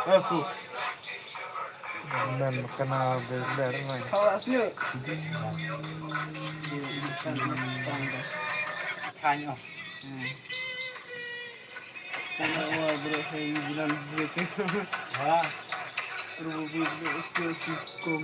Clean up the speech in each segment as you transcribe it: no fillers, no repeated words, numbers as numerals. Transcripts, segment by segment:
Aku. Dan kenal beler mai. Awas lu. Bukan tangga. Tanya. Tangga awal berapa bulan berapa? Wah, Berapa cukup.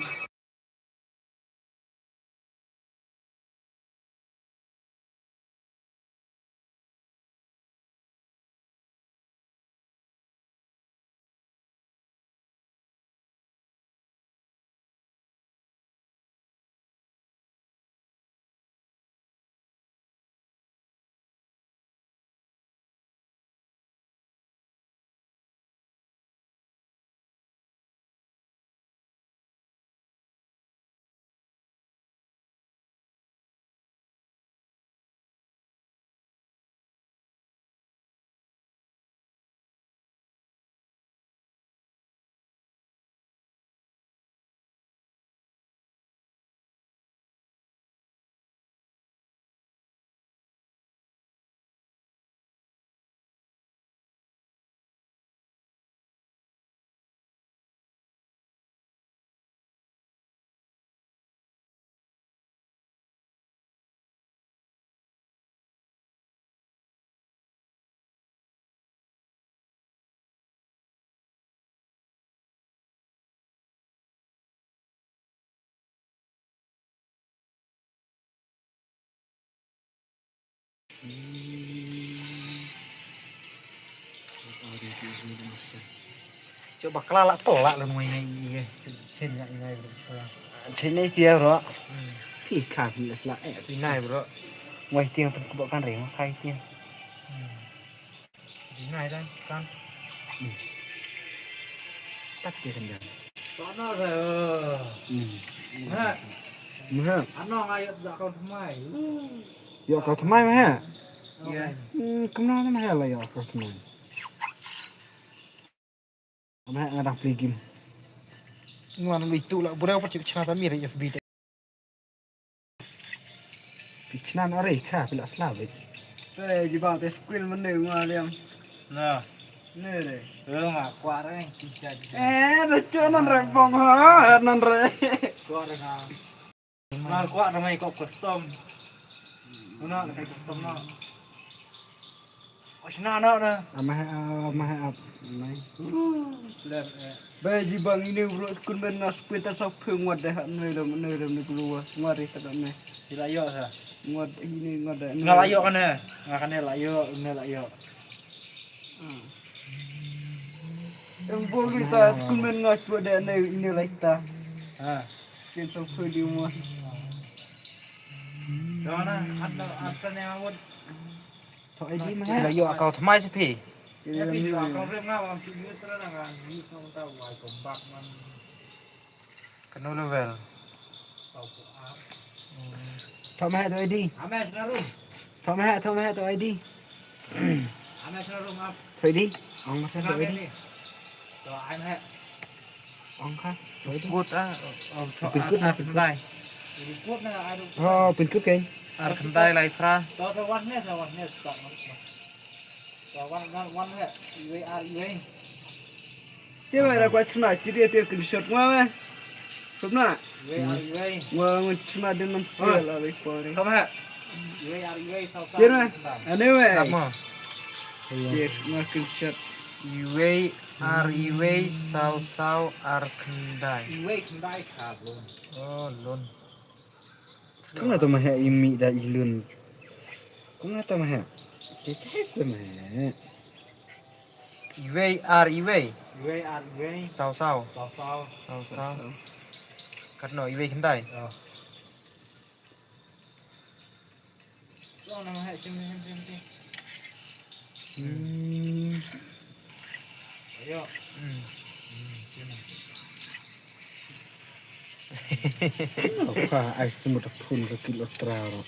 coba kelalak pelak lu main ini. Sini ini bro. Sini dia bro. Ikan jelas lah. Ini bro. Ngoài tiền tôi bộ can rể khai tiền. Ini đây kan. Tắt tiền rồi. Có nó rồi. Ha. Mưa. Anh nó ngay dạo con mai. Yo kau themai mah ha? Iya. Kemana mah lah yo kau themai. Mah ngadang play game. Ngoan lu itu lah. Budak apa cik cerita mirip FB. Pichnan ore kha pila slavet. Đây, chị bảo cái screen vấn đề ngoài liam. Nah. Nè đây. Nggak kuat kan bisa. Nó cho nó rạch vòng hả? Nó rạch. Kuat kan. Nggak kuat namanya kok custom. Mana kayak custom no. Oh, sana no dah. Mah này. Lem. Bây chị bảo ini bro kun ben nas pita sa phung ngod dah nơi đầm ni keluar. Ngari ta ne. Dilayo sa. Ngod ini ngod dah. Nggak layo kan ya? Nggak kan layo, ini layo. Yang boleh ta kun ben nas pada ne ini like ta. Ha. Ken sa phung di rumah. Đó nè, ăn nè muốn. Thôi đi mà. Layo kau thmai sih pi. Cái Tapi này juga kau rem ngau am sini terus nang ni kau tahu wai kombak man. Kena level. Tahu apa. Thôi mà đi. Ame senarum. Thôi mà thôi đi. Ame senarum ap. Thôi đi. Ông mà thôi đi. Rồi anh hết. Ông kha. Thôi đi. Cút á. Pin cút na pin lai. Pin cút na ai đâu. Pin cút keng. Ar kendai lai fra. Tahu warnet tak. One hết. Iwe. Cái này là quay chuna chỉ để tiêu shot mà. Không nè. Iwe. Mà chuna đến năm phút là lấy qua Không hết. Iwe sao sao. Cái này. Anh ơi. Apa? Yes, mà shot. Iwe Iwe sau kendai. Iwe kendai khap luôn. Oh, lun. Cũng là tôi mà hệ mị đã y lươn. Cũng là tôi mà hệ. Cái chết rồi mà. Iwe Iwe. Iwe. Sau. Sao. Cắt nổi Iwe kendai. Sao nó hệ xem. Ayo. Kha ai semut phun ke kilo trao.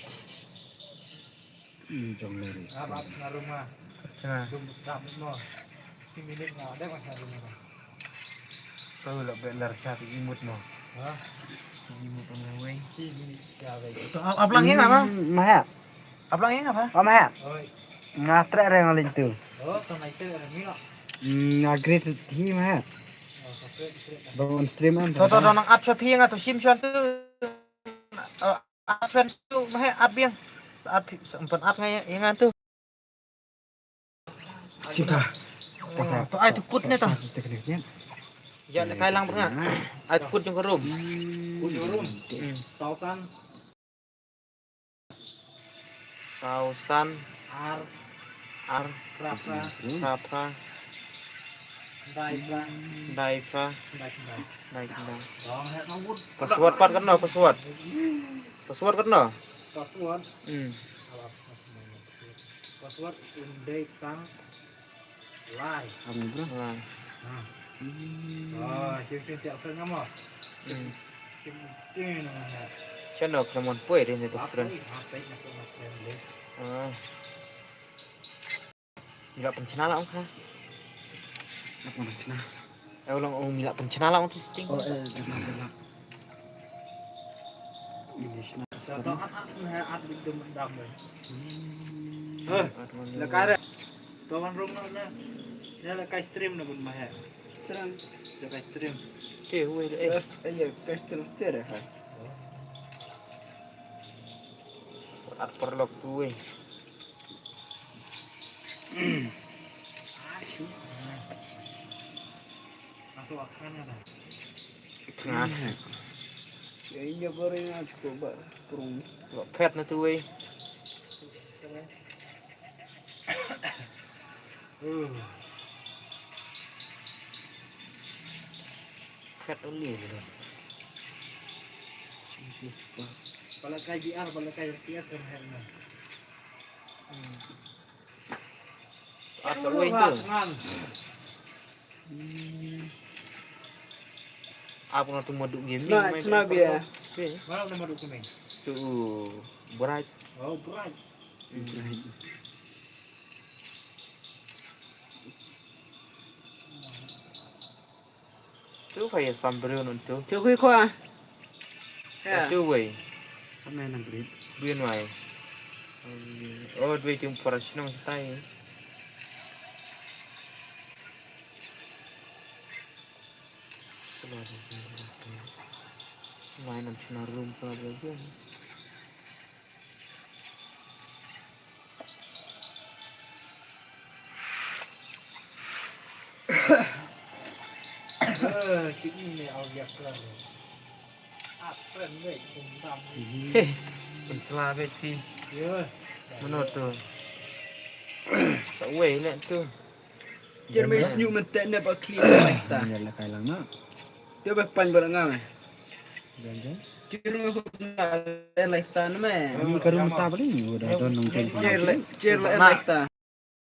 Jom lari. Apa na rumah? Sana. Dum mo. Similit na ada mas na rumah. Tahu lah belar cari imut mo. Ha? Imut mo wey. Aplangnya apa? Mah. Aplangnya apa? Oh mah. Oi. Ngatre re ngalin tu. Oh, sama itu ada milo. Ngagre tu hi mah. Bangun stream kan. Toto nang at sa piang atau sim chuan tu at fan tu mah at biang at sempat at ngai yang tu. Siapa? Tu ai tu kut ni tu. Tekniknya. Ya nak kai lang bang. Ai kut jong rum. Kut jong rum. Sausan Sausan ar rapa rapa daipa daifa dai daifa. dong het nong bút Password pat kan no password. Password kan no. password Hmm. password undai tang live Kamu bro. Nah. Oh, sing tiap sen ngamo. Hmm. Sing nang het. Channel kemon puai dia ni tu Apa friend. ini? Apa ini? Apa ini? Ah. Mila pencena lah kan. Apa nak? Ulang mila pencena lah tu sting. Oh dengar. Ini sih. Satu at di demendam. Le Lekare. Tuan rumah na. Ya lekai stream na bun mah. Stream. Lekai stream. Ke huai eh. Ya, kai stream tere hai. At perlok tu eh. Masuk akan na. Nah. Ya iya goreng aja coba turun. Pet na tu eh. Pet only ni. Kalau kai GR, kalau kai RTS kan herna. At sa uai tu. Apa nak tu madu gaming Nah, cuma biar. Okay. Mana nama dokumen? Tu bright. Oh, bright. Tu phải sambil nonton. Chưa khui khoa. Tu uai. Apa yang beri? Bien uai. Oh, dua tim profesional style. Mainan sinar room pula bagian. Ini audiak lah. Apa ni? Kumtam. Heh, Islam beti. Ya. Mana tu? Tak way nak tu. Jerman senyum mentek ni pak clean lah. Jangan kai lang nak. Dia berpan barang ngam. Jangan. Jerman hutan lifestyle meh. Ini karun tak boleh. Udah ada nongkrong. Jerman lifestyle.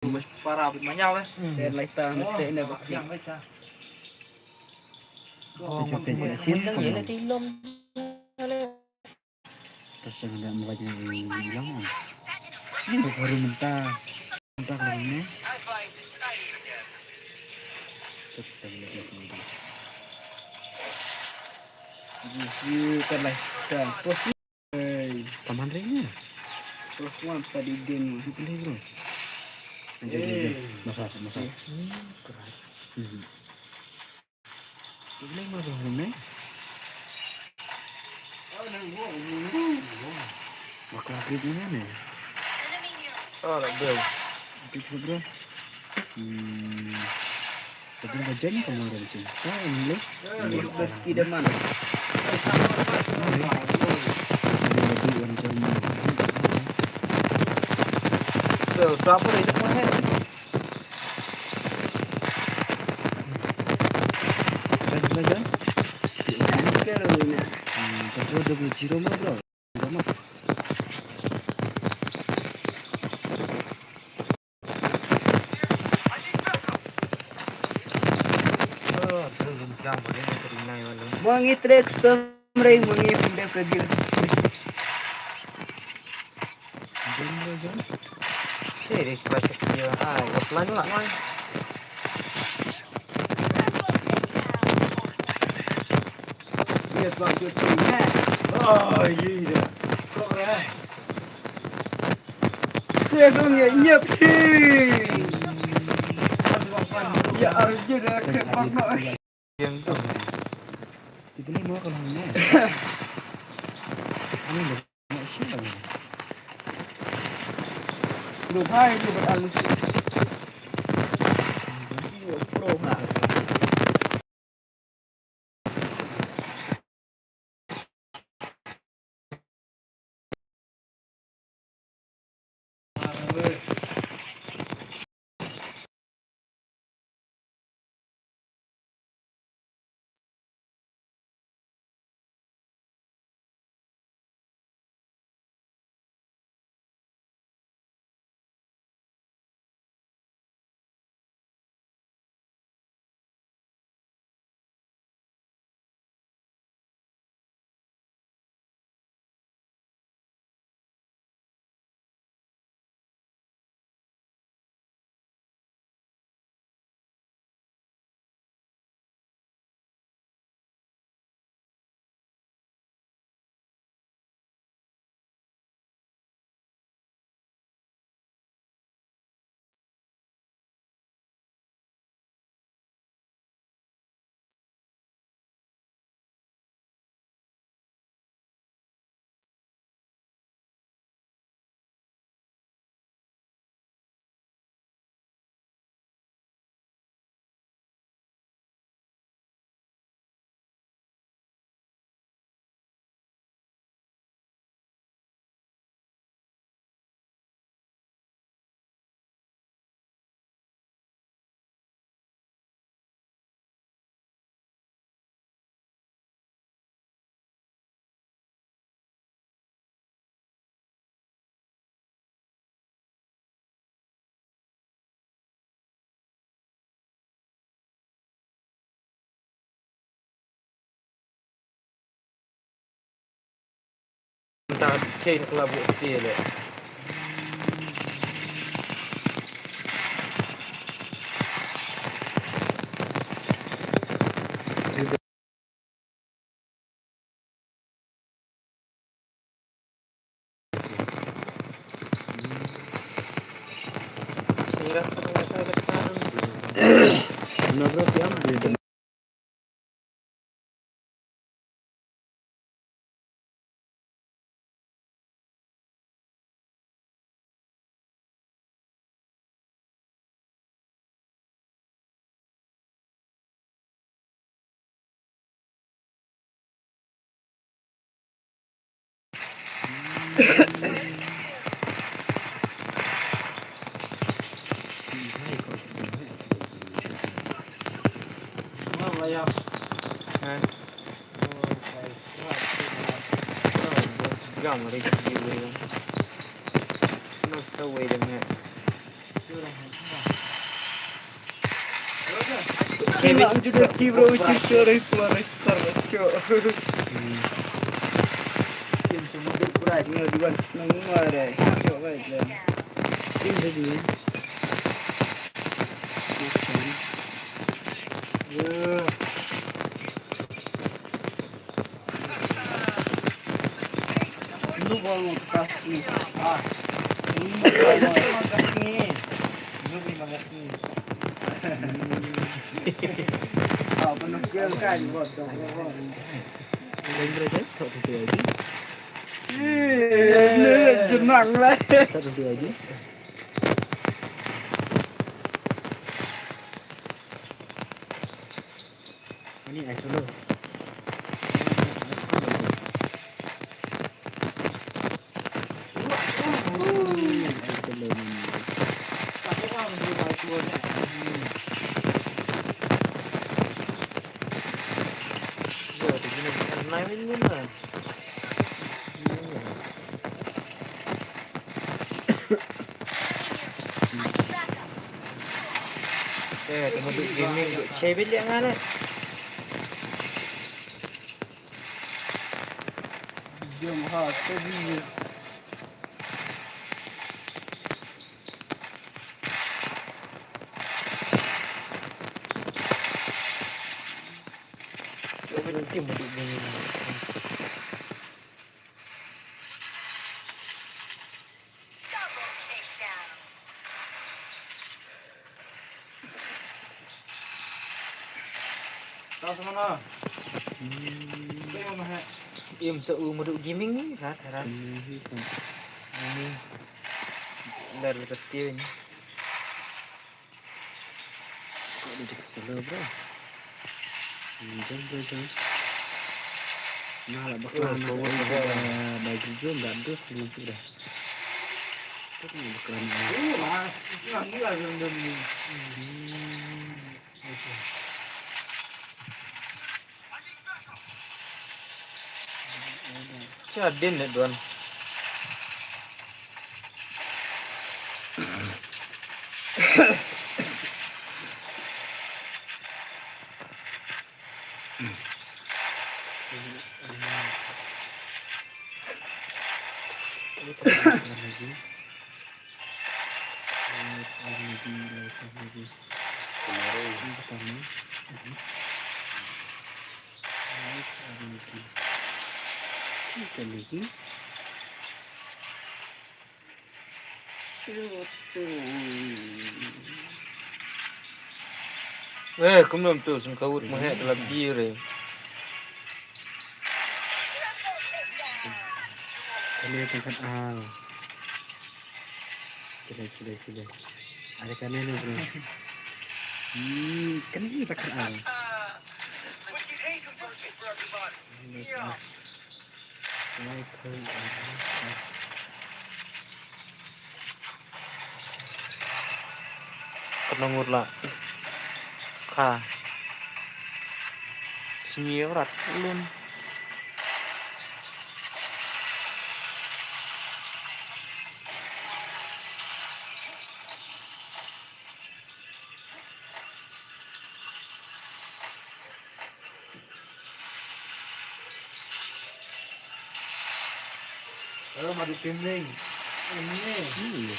Mas parah banyak lah. Jerman lifestyle mentek ni pak clean. Oh, Tengok sini dah ni lah tilom. Terus yang ada mukanya hilang. Ini baru mentah kalau ini. Kita lihat lagi. Ini kan lifestyle. Post Taman ringnya. plus one tadi game. Pilih bro. Masak. Keras. Pilih mana ini? Bakal grip mana ni? Oh, tak bel. Grip bro. Tapi baca ni kemarin sih. Ini Meski dah mana? Bel, berapa dah itu mana? Baca. Sekarang ni. Tapi udah berjiro mah bro. Gamak. Oh, belum jam boleh nak terinai walau. Wangi trek semreng wangi pindah pergi. Sih, baca dia. Offline lah mai. Dia tuan tu ni. Oh, iya. Kau dah. Dia tu ni nyap sih. Ya arju dah ke makna. yang tu. Kita ni mau kalau ni. Ini dah nak siapa ni? Được hai được một ăn xịn. Pro hả? Tak chain club dia le. Kira saya dekat. Kenapa tiang dia? Ngon là sao? Ha. Gam ri di we. No so we dem ha. Kevin juga kibro curi keluar cok. Tim semua berkurai dengan diwan nangua deh. Cok baik lah. Tim tadi. Lu bawa kas ni. Ini bawa kas ni. Lu lima kas ni. Penuh kan buat dong. Benda je, tak tu aja. Jenang lah. Tak tu aja. Ini air dulu. Temu duk gaming duk share bilik dengan anak. Jom ha, tadi. Temu duk gaming. Kau semana? Kau yang mana? Im seumur gaming ni, rat. Ini kan. Gaming. Dari kecil ni. Kok di dekat selo bro? Jangan. Nah, lah bakalan bagi jual nggak dus belum sudah. Tapi bakalan Mas, itu gila rendam ni. Cadin ni tuan. lagi. Kemarin yang pertama. Kita lagi. Kumam tu sungkawut mahal dalam bir eh. Kami akan al. Sudah. Ada kan ini bro. Kan ini tak al. Kenangur lah. Kah. Senyirat ulun. Madu pimbing. Ini.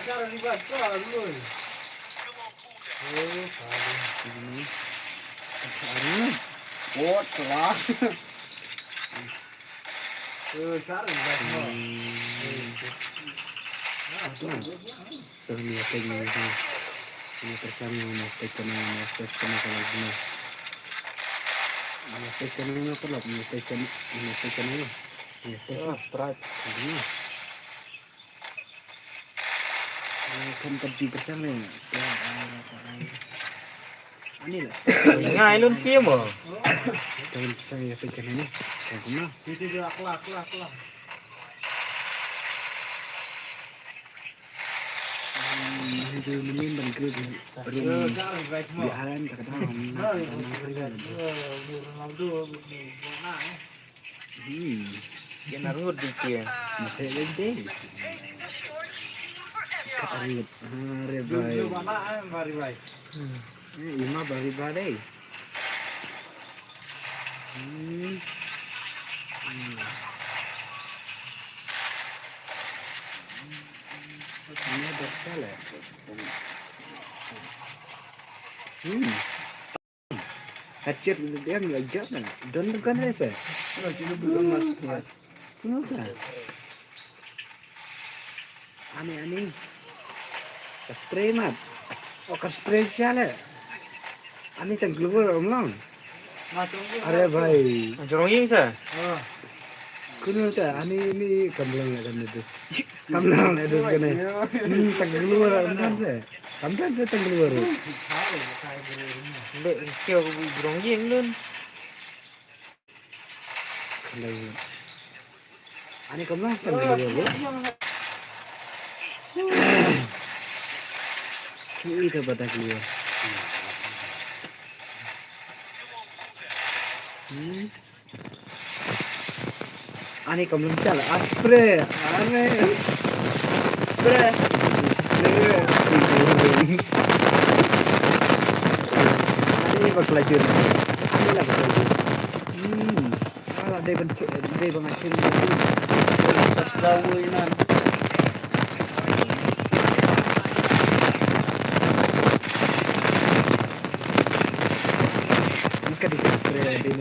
Cara dibaca dulu. Ini. Kuat lah. Cara dibaca. Ini apa ini? Ini bersama menyampaikan kalau ini. Menyampaikan ini apa lah? Menyampaikan ini. Berat. Ini. Kan pergi bersama. Ini lah. Ngai lun piem oh. Jangan saya sampaikan ini. Karena Itu dia kelak. itu menimbang ke belum Cara dibaca. biaran kadang-kadang. Ronaldo mana? Kena rut dikit. Masih lagi. Karit. Dulu mana mari baik. Ima bari-bari. Ini ada salah. Headset dia ngajak kan? Dan bukan apa? Itu belum masuk. Kenapa? Aneh. Spray mat. Oh, spray salah. Ani tak keluar omong. Are bhai. Joronging sa. Kuno ta ani ini kamlang itu. Kamlang itu kene. Tak keluar omong sa. Kamlang tak keluar. Lek kêu joronging lun. Kamlang. Ani kamlang tak keluar. Itu pada keluar. Ani kamlang cala spray. Spray. Ini berkelajur. Ini lah berkelajur. Kalau dia pengacil. Lawinan. Ini kan di spray dia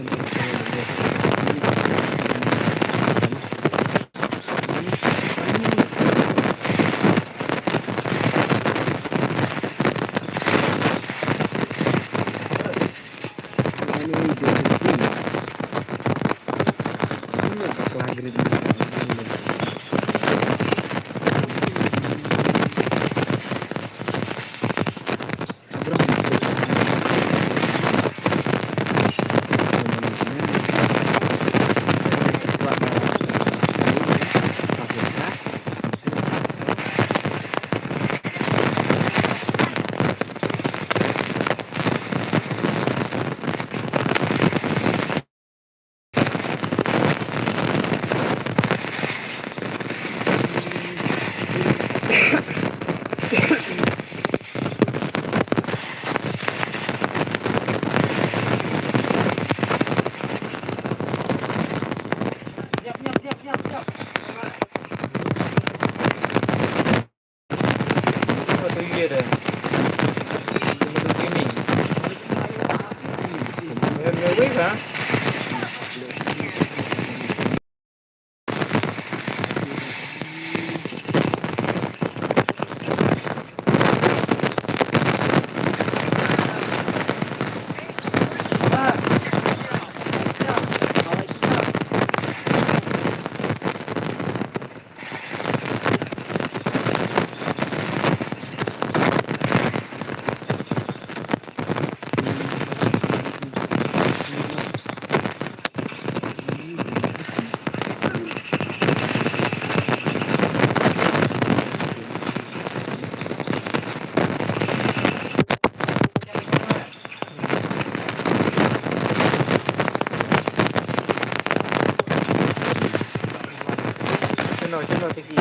चलो देखिए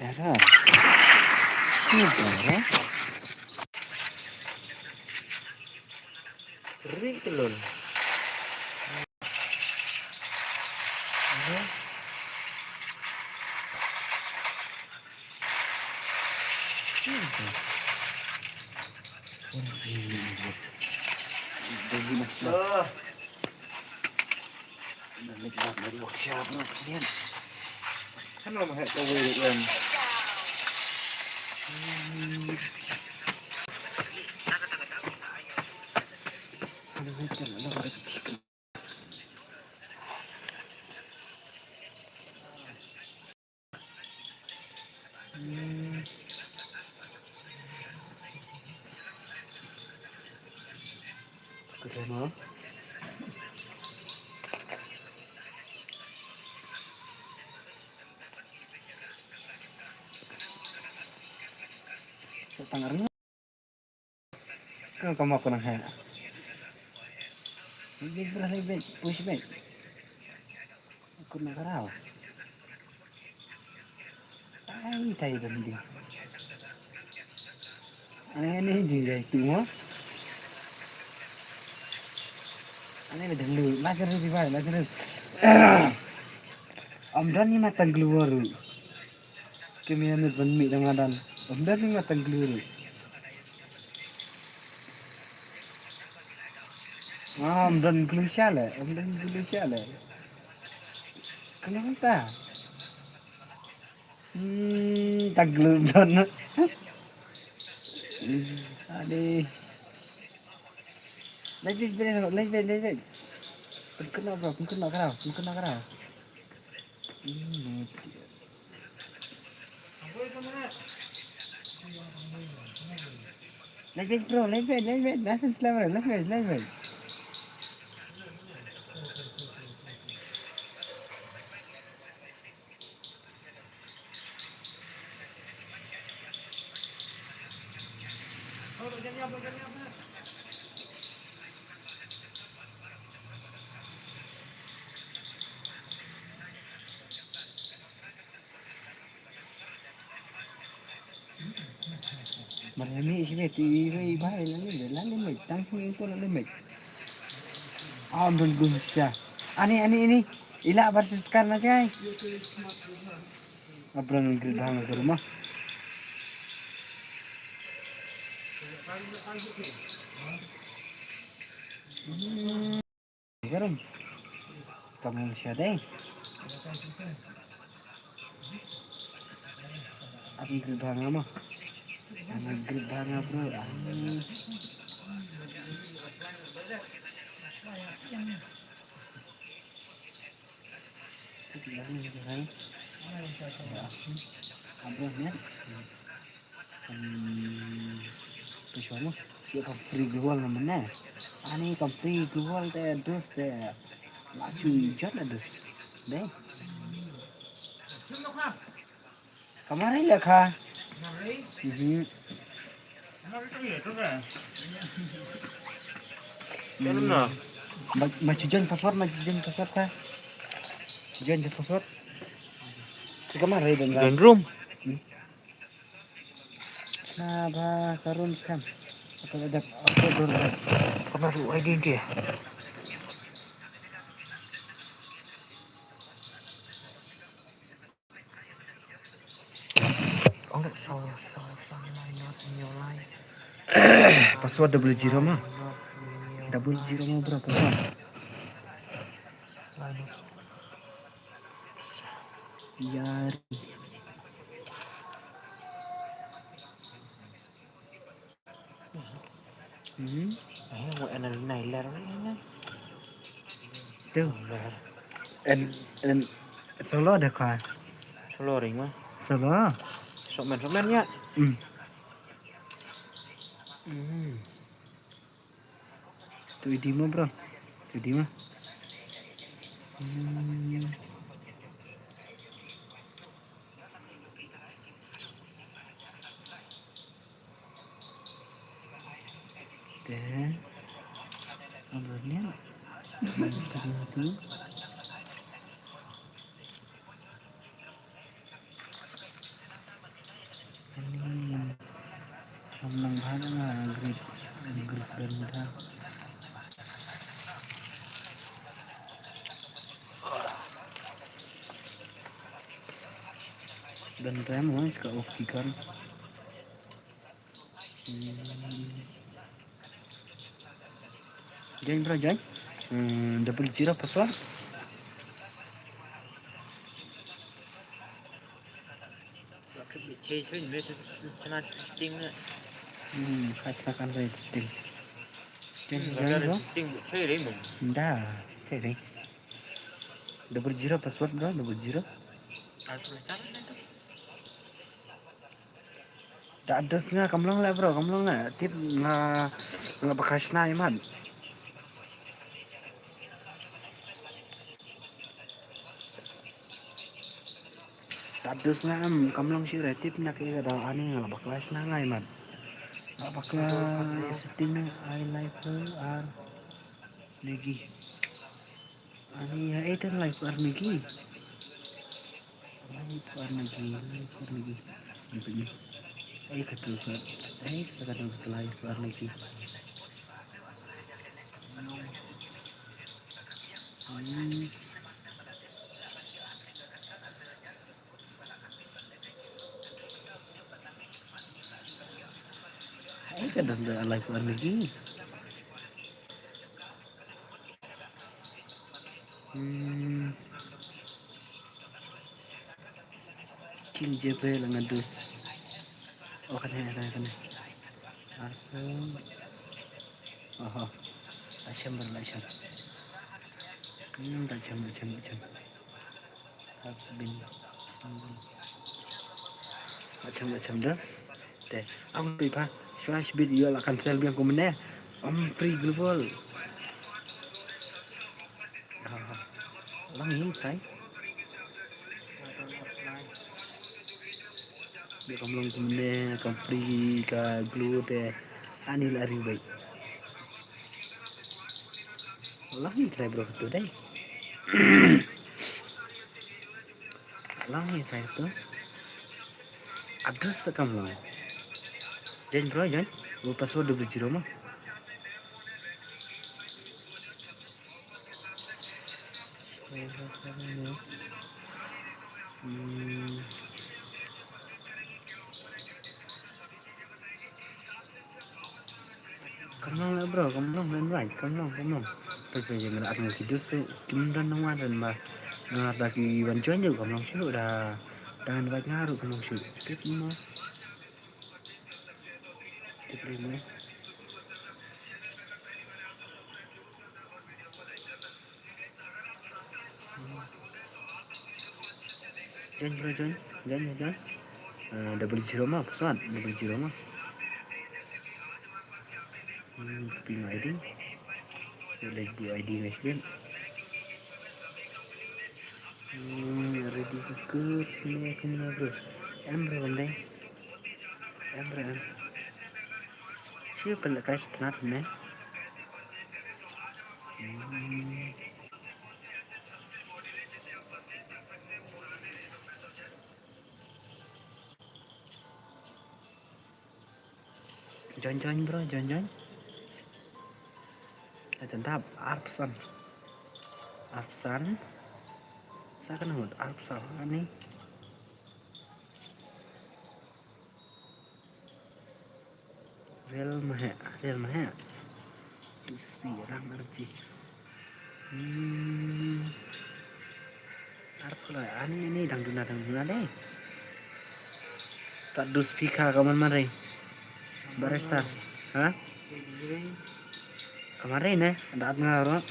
Darah. Ini darah. Kering telur. Jadi masalah. Lepas dari workshop kemudian. Kan mau masak tahu itu kan. Aduh, hujan lah. Kenapa? Tangannya kan kamu pernah ya? Ini berapa bet? Push bet? Aku nak tahu. Ay, tayo din. Ano juga itu mah? Ano dulu? Lajar di bawah, lajar. Amdan ni matang keluar. Kemian ni banmi Ramadan. Amdan ni matang keluar. Amdan keluar siapa? Amdan keluar siapa? Kenapa? Tak keluar dan. Aduh. Lagi. Kena bro, kena kerau. Lagi bro, lagi. Nasib selamat, lagi. Marami sih tirai bahaya lalu mai tangkung itu lalu mai. Bagus ya. Ani ila versus karena guys. Abrang gerang ke rumah. Garam. Kamu siapa? Abi gerang mah. Anak gerang bro. Abrahnya. Pessoal, siapa free global namanya? Ani kan free global terus lacu hijau terus, deh. Kemarin ya kah? Kemarin itu kan? Mana? Majuan password kah? Majuan password. Kemarin itu kan? Room. Nah, karun kan. Apa ada apa dulu? Kamar ID dia. Oh, salah not in your life. Password double zero mah berapa kan? Yari. Mau enal nailer ini. Tuh. En Solo ada kah? Solo ring mah. Solo. Somen-somennya. Tuh di mah bro. Tuh di mah. Teh. Nomornya. Itu. Somnang bahana nga grade ganda. Ganda mo ka okay kan. Jangan bro jangan. Double zero password. Chơi với chana ting nữa. Katakan saya ting. Jangan Jangan bro. ting chơi đấy mình. Dah, saya ting. Double zero password bro, double zero. Tak ada nga kamlong lah bro, kamlong lah. Tip nga bakas na iman. Tak ada nga kamlong sih tip na kaya daw ani nga bakas na nga iman. Apakah setting I like her or lagi? Ani ya itu like her lagi. Like her lagi. Begini. Kata Ustaz. Kata Ustaz like her lagi. Kata Ustaz like her lagi. King Jebel ngadus. Oh kan. Arfum. Oh. Asyam berlacam. Macam. Hasbin. Macam dah. Teh. Aku pipa. Flash video lah cancel biang komen free global. Lang ini say. Dia kamlong komen kam free ka glue teh. Ani lari baik. Lang ini try bro tu dai. Lang ini try tu. Address kamlong. Jangan bro jangan. Lu password double zero mah. Kamlong lah bro, kamlong dan right, kamlong. Terus jangan ada video tu, kemudian nama dan bah ngat bagi bantuan juga kamlong sih udah dengan baik ngaruh kamlong sih. Tip lima. Jangan bro jangan. Double zero mah, pesawat double zero mah. Ping ID. Lagi ID Muslim. Ready ke sini kena bro. Bro bandai. Bro. Siapa nak kasih tenat ni? Join bro, join. Tentap Arpsan. Saya kena buat Arpsan ni. Real mah. Isi orang arji. Arep lah ini dangduna deh. Tak dus pika kaman mare. Barestas. Hah? Kemarin ya, ada ngaruh.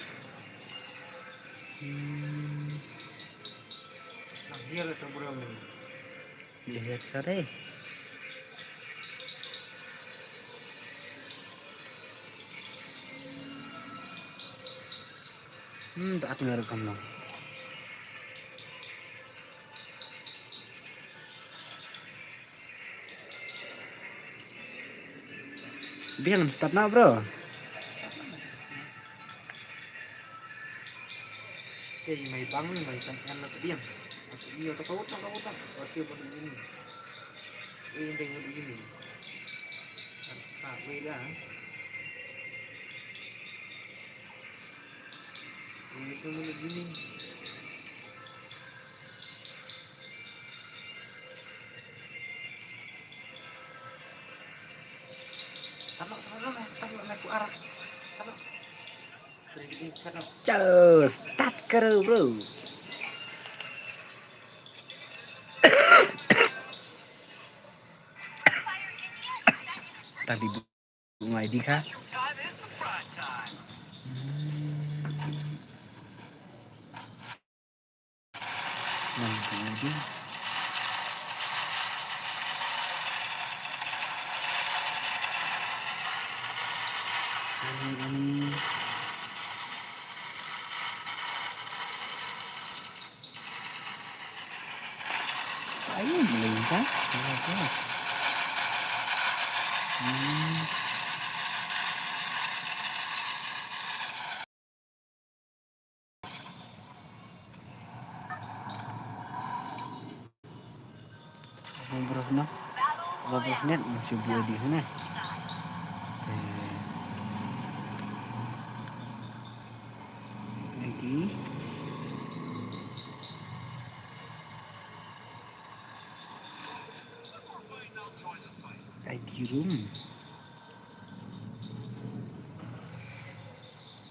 Akhir itu belum ini. Lihat sare. Tak ngaruh kamu. Biang start na bro. Kayak may bangun may sampean na diam. Iya tak kau tak. Pasti pada ini. Ini tengok ini. Ah, beda. Ini semua begini. Tamak naku arah. Tamak. Ini kan Cus, start karo bro. Tadi bunga ID kah? Nanti. Ini. Ayo melintang. Berapa net masih buat di sana? Lagi. ID room.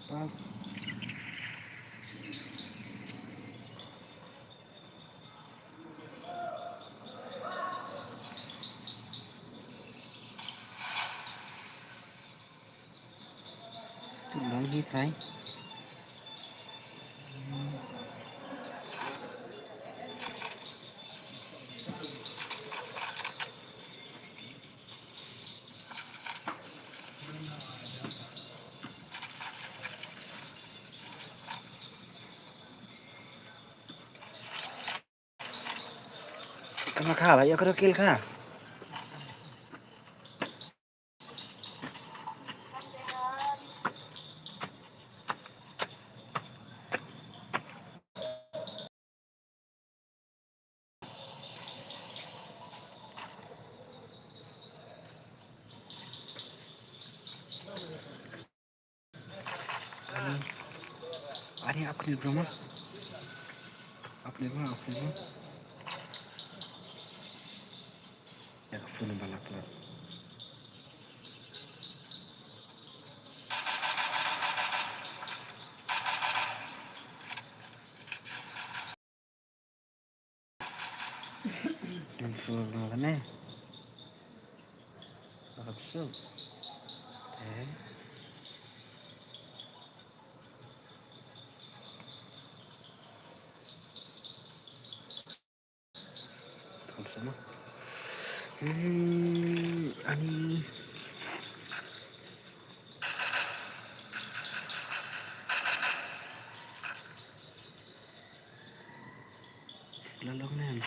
Pas. Lagi try. Kamu kalah ya kau kill kah? Ini aku di rumah. Aku di rumah. Ya, phone balak lah. Dan phone mana? Absurd. Sama. Ani. Lalong na.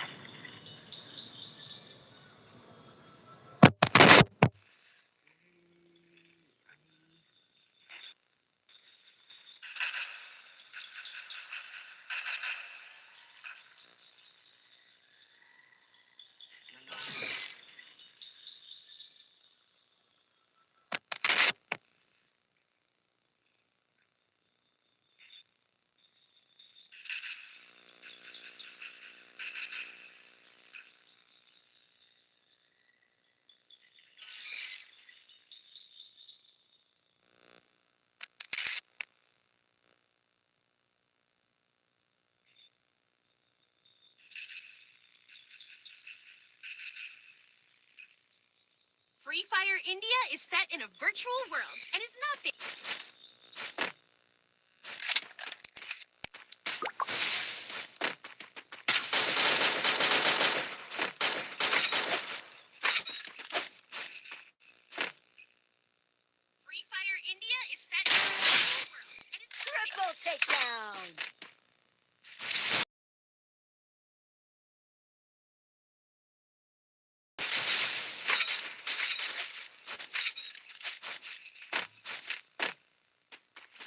Free Fire India is set in a virtual world and is not based. Free Fire India is set in a virtual world and is triple takedown.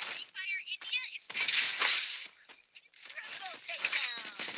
Free Fire India is set in a virtual world and is triple takedown.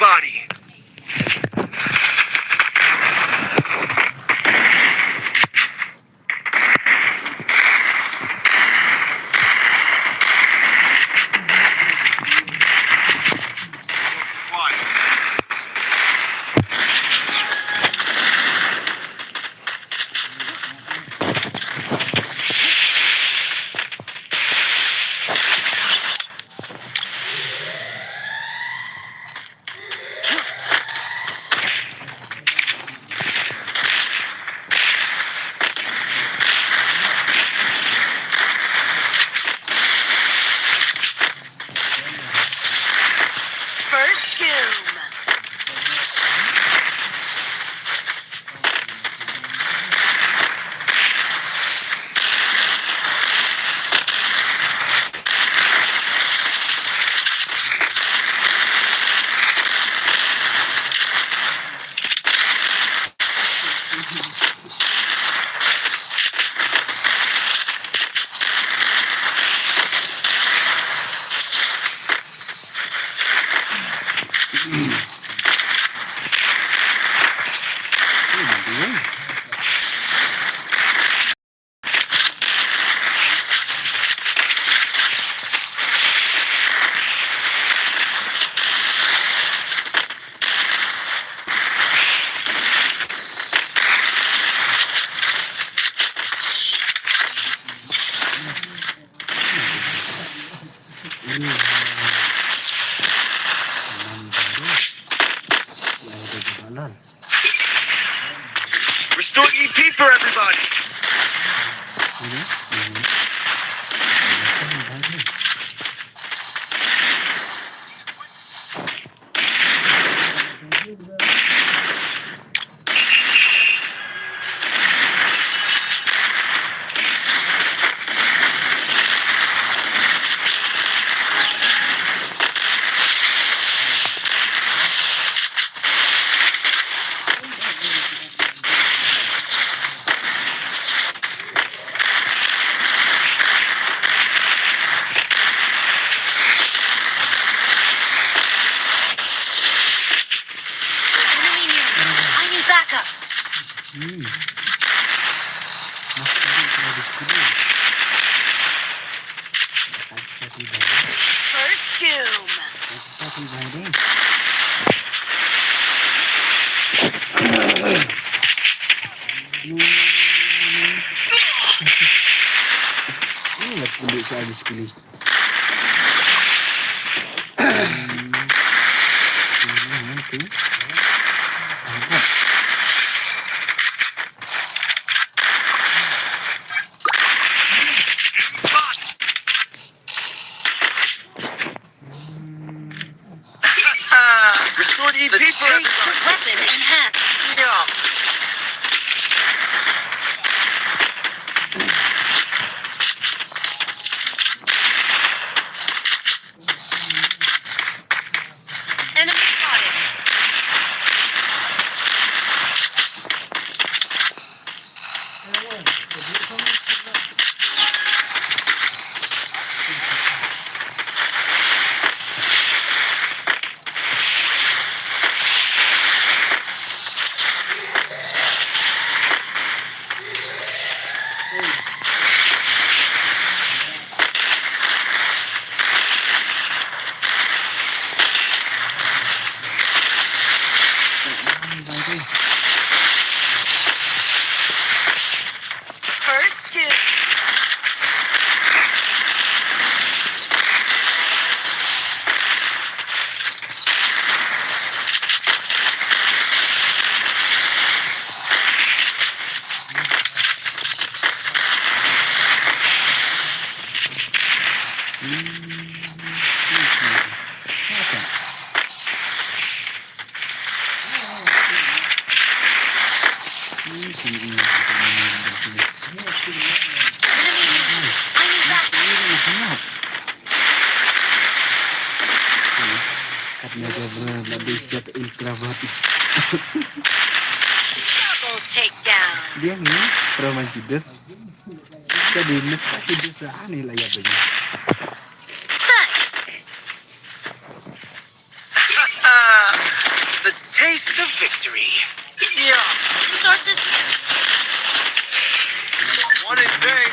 everybody! First doom. Restore EP for everybody! Enemy near me. I need backup. First doom. Ingat kulit saya habis pilih. Nanti. Angkat. Restore EP for everybody! Weapon enhanced. Yeah. Enemy spotted. First doom. Double takedown. Dia nih trauma judes. Jadi nesta judes aneh lah ya begini. Nice. taste of victory. Yeah. Resources. One in bank.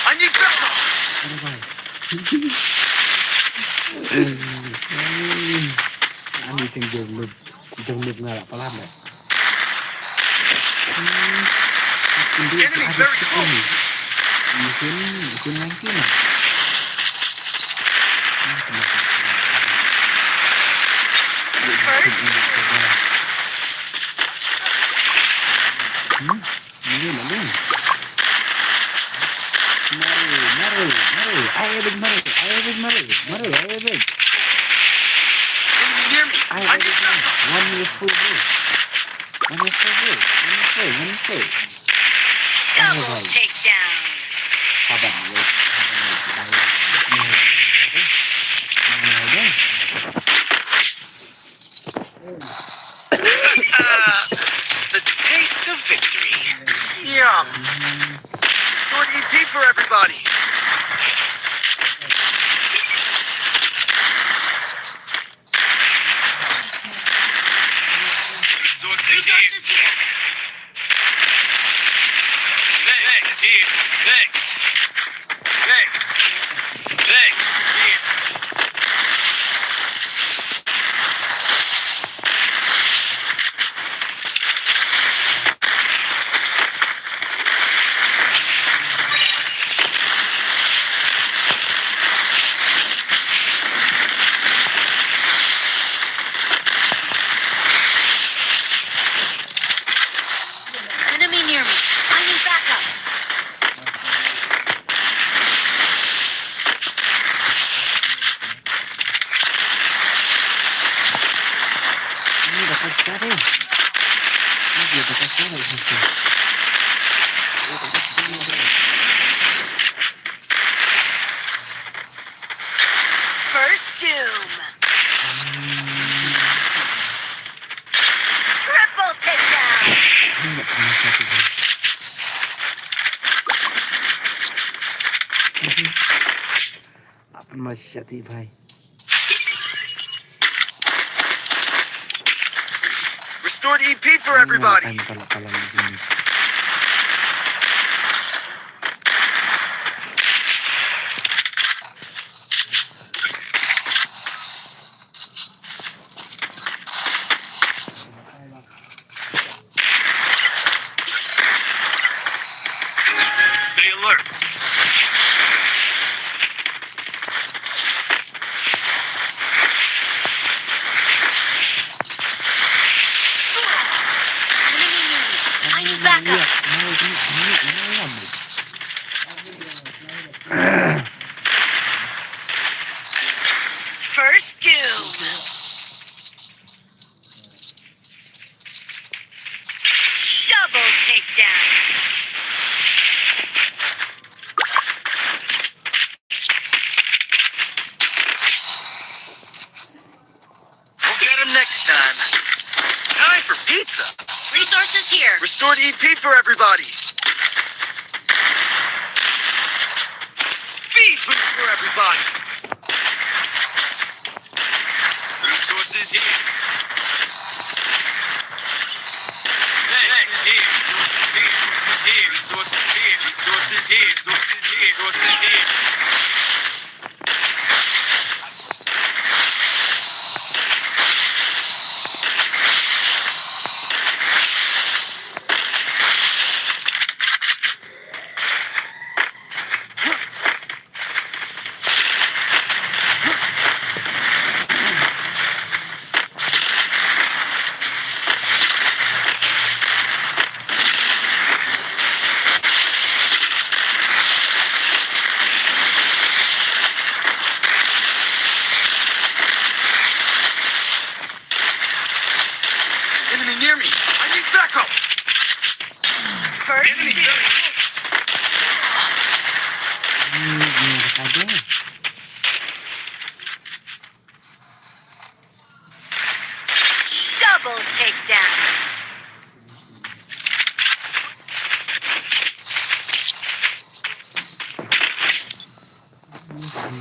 I need backup. Ani ting jeng nga lah pelan lah. Enemy very close. Mungkin lagi lah. Ini mana? Mari. Ayo big mari. Enemy near me. I need backup. One is full. Double takedown. Sabar dulu. The taste of victory. Yum. Short EP for everybody. Resources here. Thanks here. Thanks here. Enemy near me. I need backup. Ini dapat cari. Ini dapat cari. First doom. Triple takedown. Ini nggak pernah cari. Apa masih cari भाई? Restored EP for everybody. Pala begini. Stay alert. Enemy near me. I need backup. First doom. Double takedown. We'll get him next time. Time for pizza. Resources here. Restored EP for everybody. Speed boost for everybody. Resources here. Thanks here. Resources here. Enemy very close. Meron ka din. Double takedown.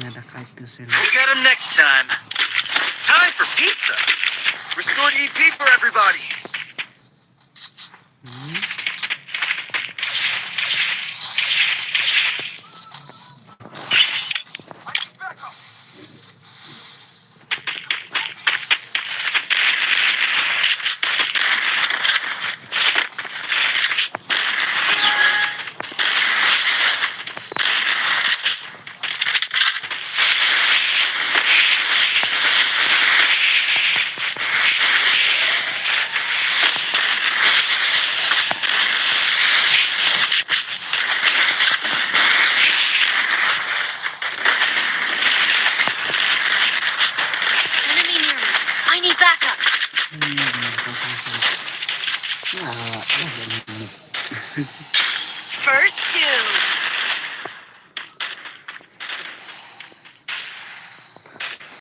Ada ka ito sila. We'll get him next time. Time for pizza. Restore EP for everybody. Enemy near me. I need backup. Meron ka sila. First